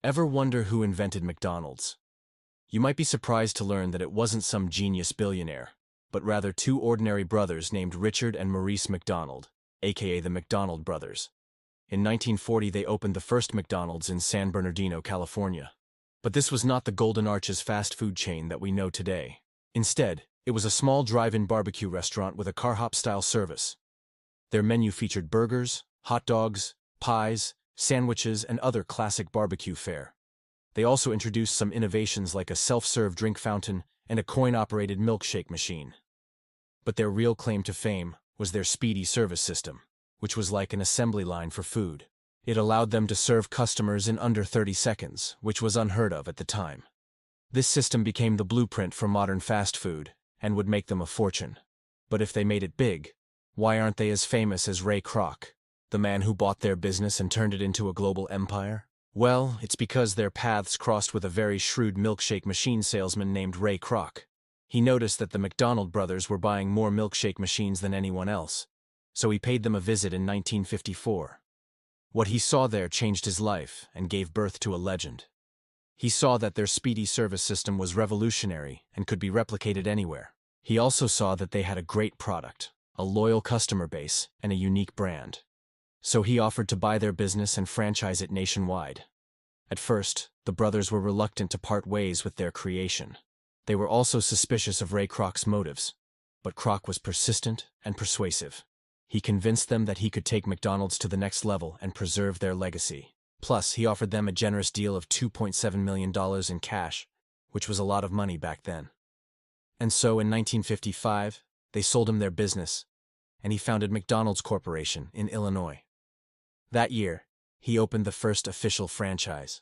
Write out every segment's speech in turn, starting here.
Ever wonder who invented McDonald's? You might be surprised to learn that it wasn't some genius billionaire, but rather two ordinary brothers named Richard and Maurice McDonald, aka the McDonald brothers. In 1940 they opened the first McDonald's in San Bernardino, California. But this was not the Golden Arches fast food chain that we know today. Instead, it was a small drive-in barbecue restaurant with a car-hop-style service. Their menu featured burgers, hot dogs, pies, sandwiches, and other classic barbecue fare. They also introduced some innovations like a self-serve drink fountain and a coin-operated milkshake machine. But their real claim to fame was their Speedee Service System, which was like an assembly line for food. It allowed them to serve customers in under 30 seconds, which was unheard of at the time. This system became the blueprint for modern fast food and would make them a fortune. But if they made it big, why aren't they as famous as Ray Kroc, the man who bought their business and turned it into a global empire? Well, it's because their paths crossed with a very shrewd milkshake machine salesman named Ray Kroc. He noticed that the McDonald brothers were buying more milkshake machines than anyone else, so he paid them a visit in 1954. What he saw there changed his life and gave birth to a legend. He saw that their Speedee Service System was revolutionary and could be replicated anywhere. He also saw that they had a great product, a loyal customer base, and a unique brand. So he offered to buy their business and franchise it nationwide. At first, the brothers were reluctant to part ways with their creation. They were also suspicious of Ray Kroc's motives, but Kroc was persistent and persuasive. He convinced them that he could take McDonald's to the next level and preserve their legacy. Plus, he offered them a generous deal of $2.7 million in cash, which was a lot of money back then. And so, in 1955, they sold him their business, and he founded McDonald's Corporation in Illinois. That year, he opened the first official franchise.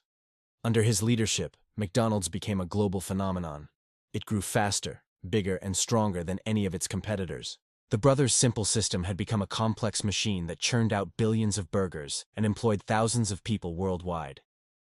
Under his leadership, McDonald's became a global phenomenon. It grew faster, bigger, and stronger than any of its competitors. The brothers' simple system had become a complex machine that churned out billions of burgers and employed thousands of people worldwide.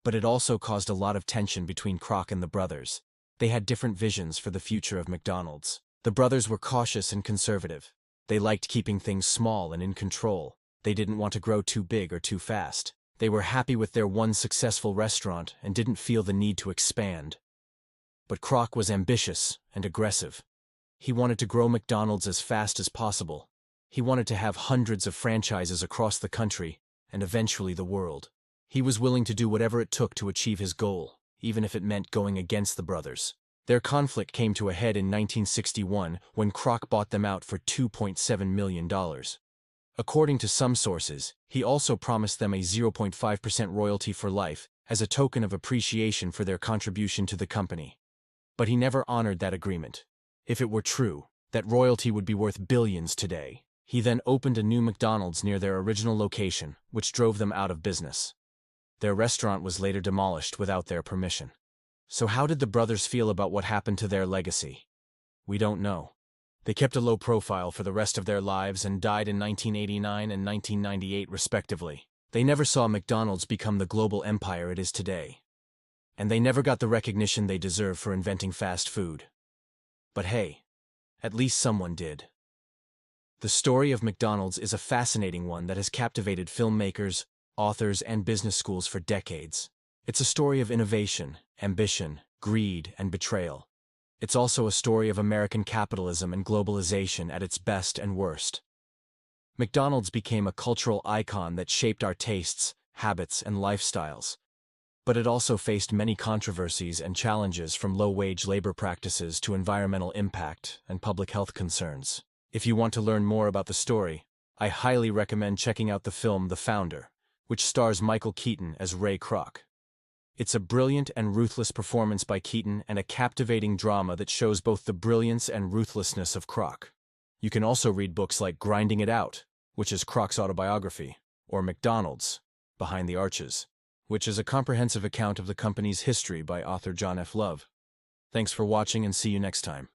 But it also caused a lot of tension between Kroc and the brothers. They had different visions for the future of McDonald's. The brothers were cautious and conservative. They liked keeping things small and in control. They didn't want to grow too big or too fast. They were happy with their one successful restaurant and didn't feel the need to expand. But Kroc was ambitious and aggressive. He wanted to grow McDonald's as fast as possible. He wanted to have hundreds of franchises across the country and eventually the world. He was willing to do whatever it took to achieve his goal, even if it meant going against the brothers. Their conflict came to a head in 1961 when Kroc bought them out for $2.7 million. According to some sources, he also promised them a 0.5% royalty for life as a token of appreciation for their contribution to the company. But he never honored that agreement. If it were true, that royalty would be worth billions today. He then opened a new McDonald's near their original location, which drove them out of business. Their restaurant was later demolished without their permission. So how did the brothers feel about what happened to their legacy? We don't know. They kept a low profile for the rest of their lives and died in 1989 and 1998 respectively. They never saw McDonald's become the global empire it is today. And they never got the recognition they deserve for inventing fast food. But hey, at least someone did. The story of McDonald's is a fascinating one that has captivated filmmakers, authors, and business schools for decades. It's a story of innovation, ambition, greed, and betrayal. It's also a story of American capitalism and globalization at its best and worst. McDonald's became a cultural icon that shaped our tastes, habits, and lifestyles. But it also faced many controversies and challenges from low-wage labor practices to environmental impact and public health concerns. If you want to learn more about the story, I highly recommend checking out the film The Founder, which stars Michael Keaton as Ray Kroc. It's a brilliant and ruthless performance by Keaton and a captivating drama that shows both the brilliance and ruthlessness of Kroc. You can also read books like Grinding It Out, which is Kroc's autobiography, or McDonald's, Behind the Arches, which is a comprehensive account of the company's history by author John F. Love. Thanks for watching and see you next time.